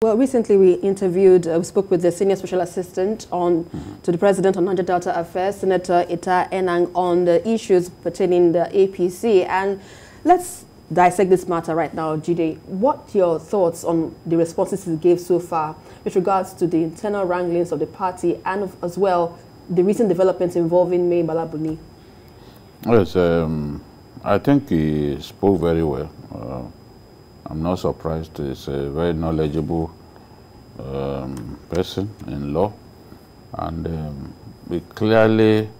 Well, recently we spoke with the Senior Special Assistant to the President on Niger Delta Affairs, Senator Ita Enang, on the issues pertaining the APC. And let's dissect this matter right now, Jide. What are your thoughts on the responses he gave so far with regards to the internal wranglings of the party and as well the recent developments involving May Malabuni? Yes, I think he spoke very well. I'm not surprised. He's a very knowledgeable person in law, and he clearly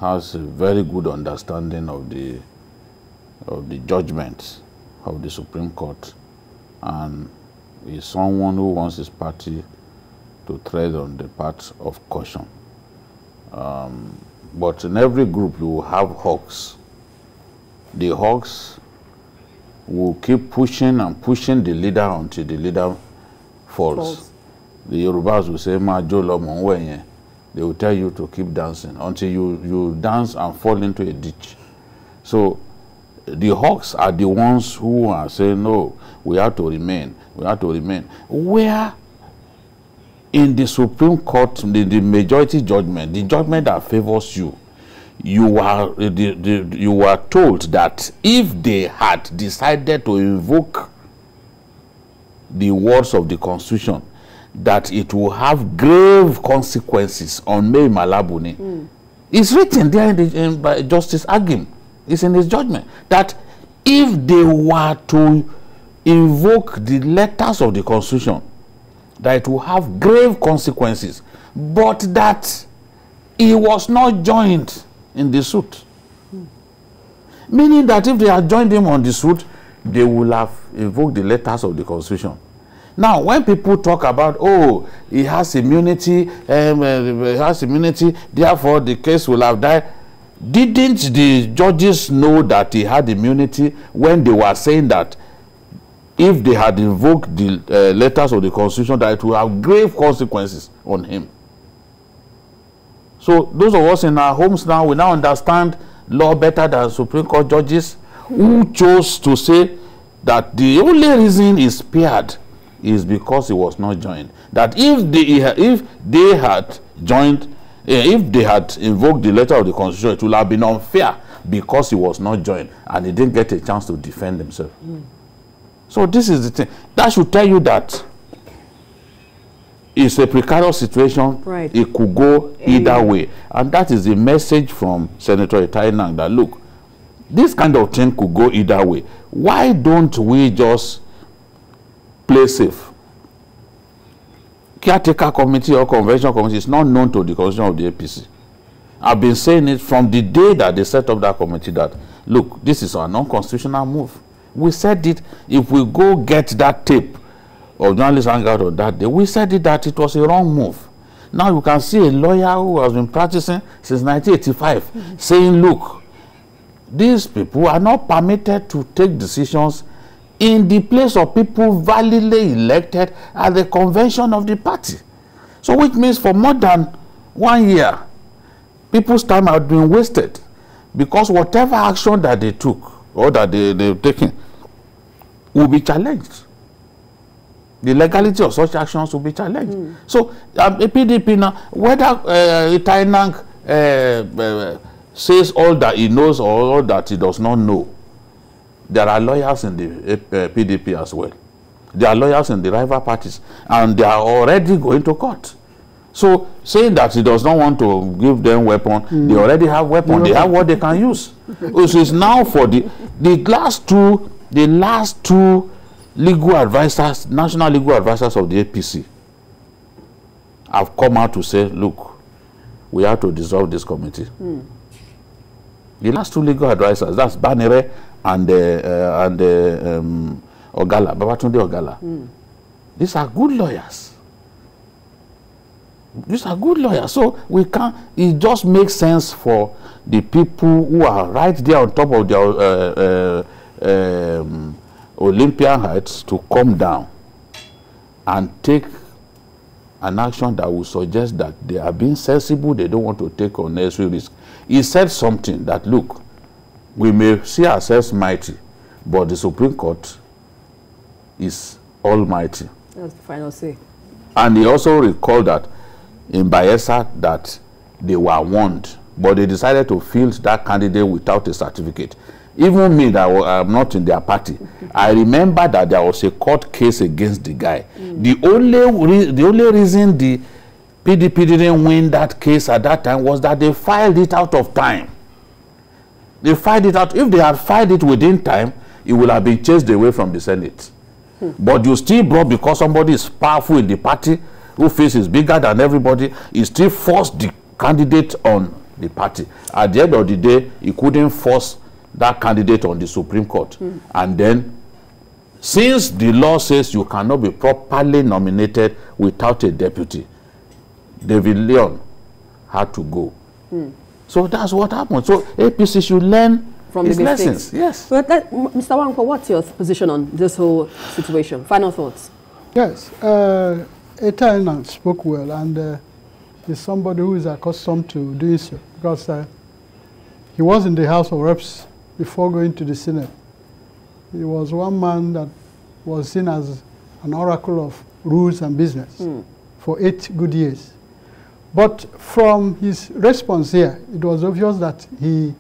has a very good understanding of the judgments of the Supreme Court, and is someone who wants his party to tread on the path of caution. But in every group you will have hawks. The hawks will keep pushing and pushing the leader until the leader falls. The Yorubas will say, "Ma jolo monwenye." They will tell you to keep dancing until you dance and fall into a ditch. So the hawks are the ones who are saying, "No, we have to remain. We have to remain." Where in the Supreme Court, the majority judgment, the judgment that favors you, you are told that if they had decided to invoke the words of the Constitution, that it will have grave consequences on May Malabuni. It's written there by Justice Agim. It's in his judgment that if they were to invoke the letters of the Constitution, that it will have grave consequences, but that he was not joined in the suit. Meaning that if they had joined him on the suit, they would have invoked the letters of the Constitution. Now, when people talk about, oh, he has immunity, therefore the case will have died, didn't the judges know that he had immunity when they were saying that if they had invoked the letters of the Constitution, that it will have grave consequences on him? So those of us in our homes now, we now understand law better than Supreme Court judges who chose to say that the only reason he spared is because he was not joined. That if they had joined, if they had invoked the letter of the Constitution, it would have been unfair because he was not joined and he didn't get a chance to defend himself. So this is the thing. That should tell you that it's a precarious situation. Right. It could go either way. And that is the message from Senator Ita Enang, that look, this kind of thing could go either way. Why don't we just play safe? Caretaker committee or convention committee is not known to the constitution of the APC. I've been saying it from the day that they set up that committee that, look, this is a non-constitutional move. We said it. If we go get that tape of journalists Hangout on that day, we said it that it was a wrong move. Now you can see a lawyer who has been practicing since 1985 saying, look, these people are not permitted to take decisions in the place of people validly elected at the convention of the party. So which means for more than 1 year, people's time had been wasted because whatever action that they took or that they've taken will be challenged. The legality of such actions will be challenged. So a PDP now, whether Ita Enang says all that he knows or all that he does not know, there are lawyers in the PDP as well. There are lawyers in the rival parties, and they are already going to court. So saying that he does not want to give them weapon, they already have weapon. They have what they can use. So it's now for the last two legal advisors, national legal advisors of the APC have come out to say, look, we have to dissolve this committee. The last two legal advisors, that's Banere and Ogala, Babatunde Ogala. These are good lawyers. These are good lawyers. So we can't, it just makes sense for the people who are right there on top of their Olympian heights to come down and take an action that will suggest that they are being sensible, they don't want to take unnecessary risk. He said something that, look, we may see ourselves mighty, but the Supreme Court is almighty. That's the final say. And he also recalled that in Bayelsa that they were warned, but they decided to field that candidate without a certificate. Even me, that I'm not in their party, I remember that there was a court case against the guy. The only reason the PDP didn't win that case at that time was that they filed it out of time. They filed it out. If they had filed it within time, it would have been chased away from the Senate. But you still brought, because somebody is powerful in the party, who faces bigger than everybody, he still forced the candidate on the party. At the end of the day, he couldn't force that candidate on the Supreme Court. And then, since the law says you cannot be properly nominated without a deputy, David Leon had to go. So that's what happened. So APC should learn from his lessons. Yes. But Mr. Wankwo, what's your position on this whole situation? Final thoughts. Yes. Ita Enang spoke well, and is somebody who is accustomed to doing so, because he was in the House of Reps before going to the Senate. He was one man that was seen as an oracle of rules and business for 8 good years. But from his response here, it was obvious that he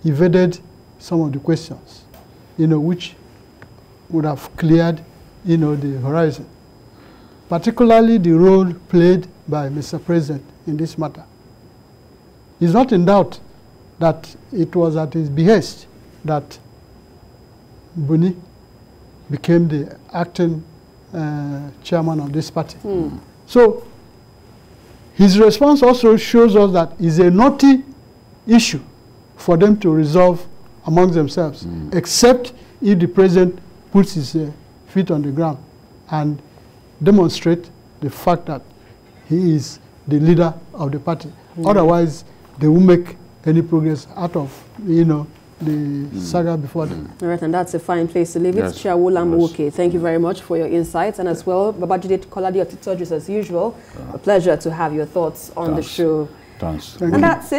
evaded some of the questions, which would have cleared, the horizon. Particularly the role played by Mr. President in this matter. He's not in doubt that it was at his behest that Buni became the acting chairman of this party. So his response also shows us that it's a knotty issue for them to resolve among themselves, except if the president puts his feet on the ground and demonstrate the fact that he is the leader of the party. Otherwise, they won't make any progress out of, the saga before them. All right, and that's a fine place to leave it. Chawola Mwoke, thank you very much for your insights, and as well, Babajide Kolade of Titodris, as usual. A pleasure to have your thoughts on the show. Thanks. And that's it.